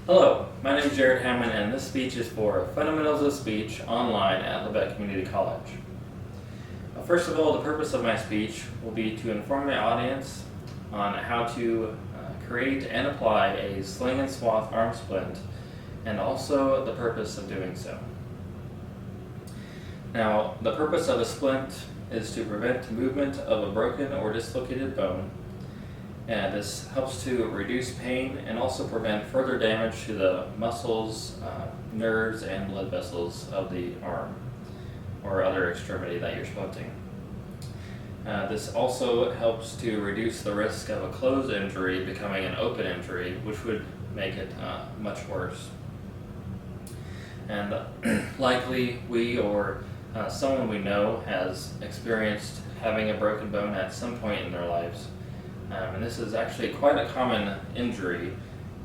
Hello, my name is Hamann, and this speech is for Fundamentals of Speech online at Labette Community College. First of all, the purpose of my speech will be to inform my audience on how to create and apply a sling and swath arm splint, and also the purpose of doing so. Now, the purpose of a splint is to prevent movement of a broken or dislocated bone, and this helps to reduce pain and also prevent further damage to the muscles, nerves, and blood vessels of the arm or other extremity that you're splinting. This also helps to reduce the risk of a closed injury becoming an open injury, which would make it much worse. And likely we or someone we know has experienced having a broken bone at some point in their lives. And this is actually quite a common injury,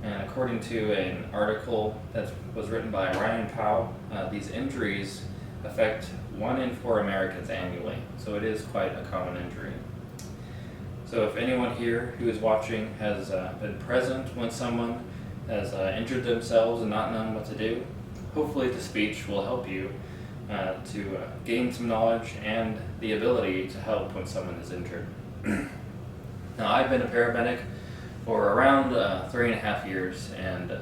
and according to an article that was written by Ryan Powell, these injuries affect 1 in 4 Americans annually, so it is quite a common injury. So if anyone here who is watching has been present when someone has injured themselves and not known what to do, hopefully the speech will help you to gain some knowledge and the ability to help when someone is injured. Now, I've been a paramedic for around 3.5 years, and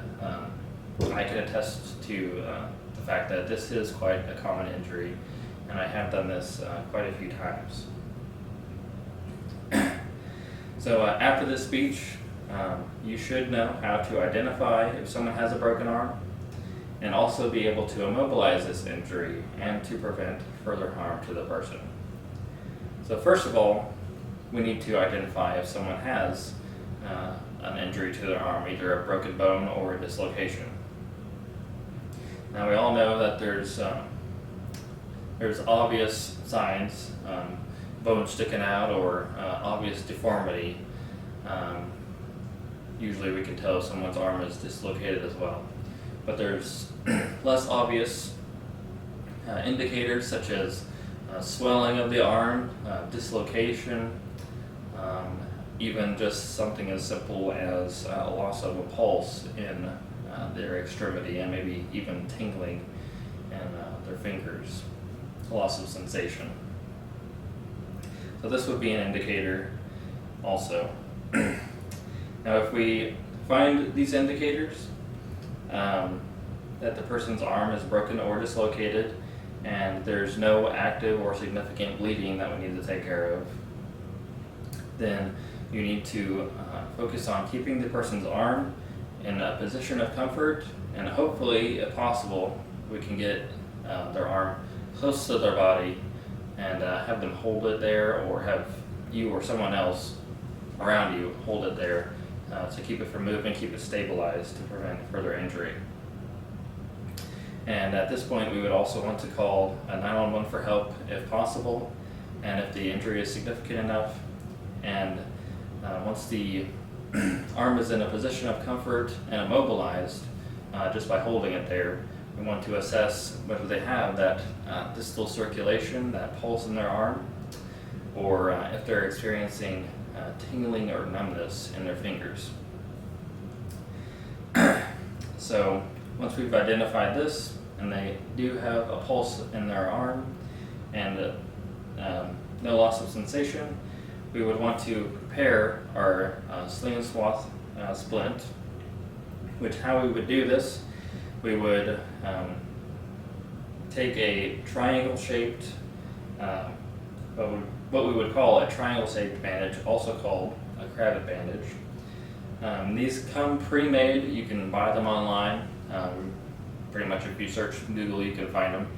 I can attest to the fact that this is quite a common injury, and I have done this quite a few times. So after this speech, you should know how to identify if someone has a broken arm, and also be able to immobilize this injury and to prevent further harm to the person. So first of all, we need to identify if someone has an injury to their arm, either a broken bone or a dislocation. Now we all know that there's obvious signs, bone sticking out or obvious deformity. Usually we can tell if someone's arm is dislocated as well. But there's less obvious indicators such as swelling of the arm, dislocation, even just something as simple as a loss of a pulse in their extremity, and maybe even tingling in their fingers, a loss of sensation. So this would be an indicator also. Now if we find these indicators, that the person's arm is broken or dislocated, and there's no active or significant bleeding that we need to take care of, then you need to focus on keeping the person's arm in a position of comfort, and hopefully, if possible, we can get their arm close to their body and have them hold it there, or have you or someone else around you hold it there to keep it from moving, keep it stabilized to prevent further injury. And at this point, we would also want to call 911 for help if possible, and if the injury is significant enough. And once the arm is in a position of comfort and immobilized, just by holding it there, we want to assess whether they have that distal circulation, that pulse in their arm, or if they're experiencing tingling or numbness in their fingers. So once we've identified this, and they do have a pulse in their arm and no loss of sensation, we would want to prepare our sling and swath splint, which how we would do this, we would take a triangle-shaped, what we would call a triangle-shaped bandage, also called a cravat bandage. These come pre-made. You can buy them online. Pretty much if you search Google, you can find them.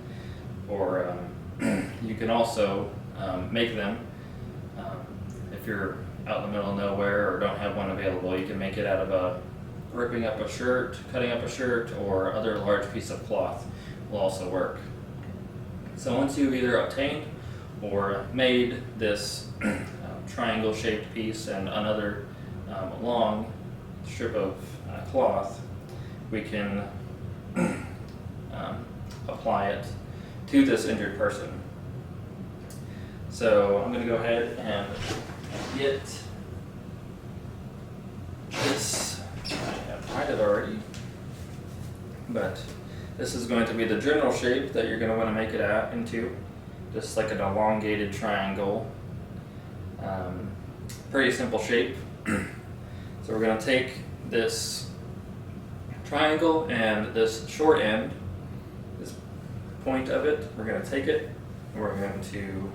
Or you can also make them. If you're out in the middle of nowhere or don't have one available, you can make it out of ripping up a shirt, cutting up a shirt, or other large piece of cloth will also work. So once you've either obtained or made this triangle-shaped piece and another long strip of cloth, we can apply it to this injured person. So I'm going to go ahead and get this. I have tied it already. But this is going to be the general shape that you're going to want to make it out into, just like an elongated triangle. Pretty simple shape. So we're going to take this triangle and this short end, this point of it, we're going to take it and we're going to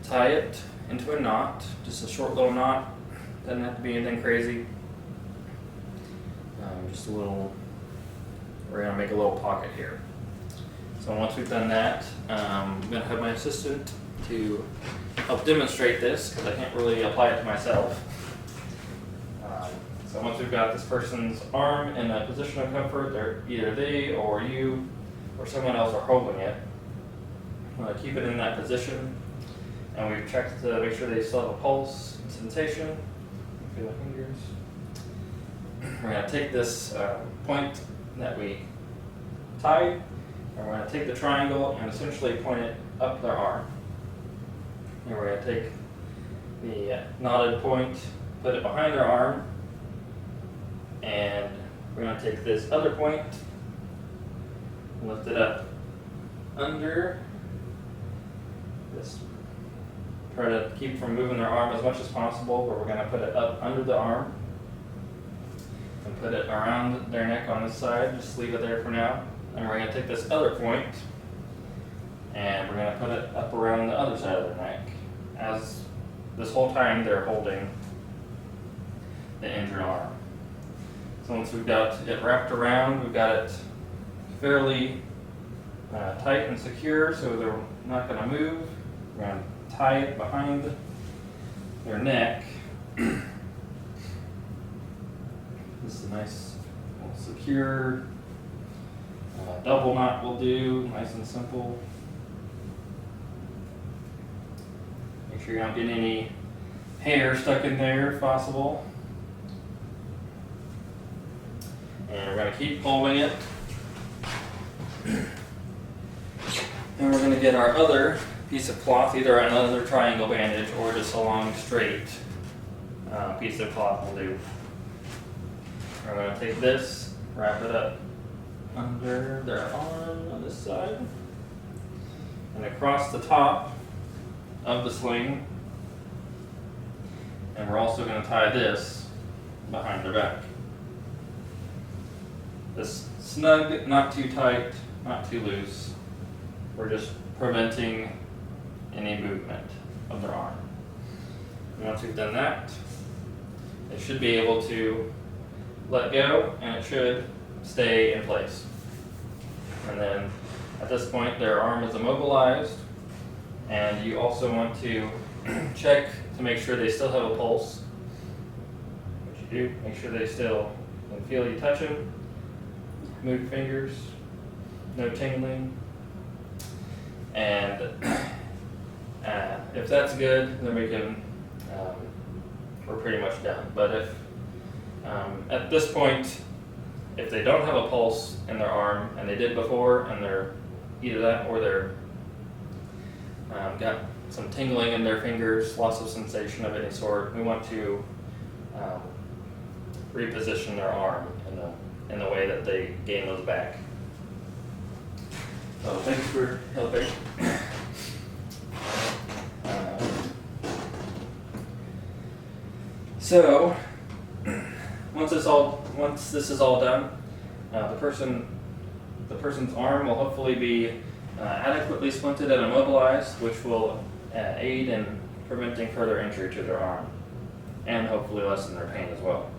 tie it into a knot, just a short little knot. Doesn't have to be anything crazy. Just a little, we're going to make a little pocket here. So once we've done that, I'm going to have my assistant to help demonstrate this because I can't really apply it to myself. So once we've got this person's arm in a position of comfort, either they or you or someone else are holding it. Keep it in that position, and we've checked to make sure they still have a pulse and sensation. Feel the fingers. We're going to take this point that we tied, and we're going to take the triangle and essentially point it up their arm. And we're going to take the knotted point, put it behind their arm, and we're going to take this other point, lift it up under this. Try to keep from moving their arm as much as possible, but we're going to put it up under the arm and put it around their neck on this side. Just leave it there for now. And we're going to take this other point and we're going to put it up around the other side of their neck, as this whole time they're holding the injured arm. So once we've got it wrapped around, we've got it fairly tight and secure so they're not going to move. We're going to tie it behind their neck. This is a nice, secure double knot will do, nice and simple. Make sure you're not getting any hair stuck in there if possible. And we're going to keep holding it. And we're going to get our other piece of cloth, either another triangle bandage or just a long straight piece of cloth will do. We're going to take this, wrap it up under their arm on this side, and across the top of the sling. And we're also going to tie this behind their back. This snug, not too tight, not too loose. We're just preventing any movement of their arm. And once we've done that, it should be able to let go and it should stay in place. And then at this point their arm is immobilized, and you also want to check to make sure they still have a pulse. What you do, make sure they still can feel you touch them. Move fingers, no tingling. And if that's good, then we can, we're pretty much done. But if at this point, if they don't have a pulse in their arm, and they did before, and they're either that or they're got some tingling in their fingers, loss of sensation of any sort, we want to reposition their arm in the way that they gain those back. So thanks for helping. So once this is all done, the person's arm will hopefully be adequately splinted and immobilized, which will aid in preventing further injury to their arm, and hopefully lessen their pain as well.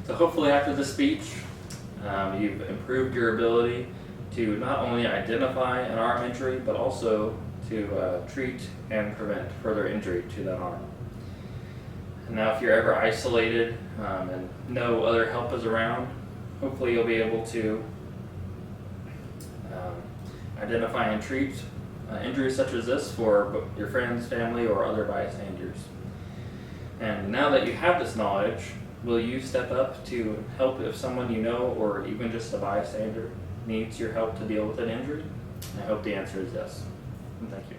So hopefully after this speech, you've improved your ability to not only identify an arm injury, but also to treat and prevent further injury to that arm. And now if you're ever isolated and no other help is around, hopefully you'll be able to identify and treat injuries such as this for your friends, family, or other bystanders. And now that you have this knowledge, will you step up to help if someone you know, or even just a bystander, needs your help to deal with an injury? I hope the answer is yes. And thank you.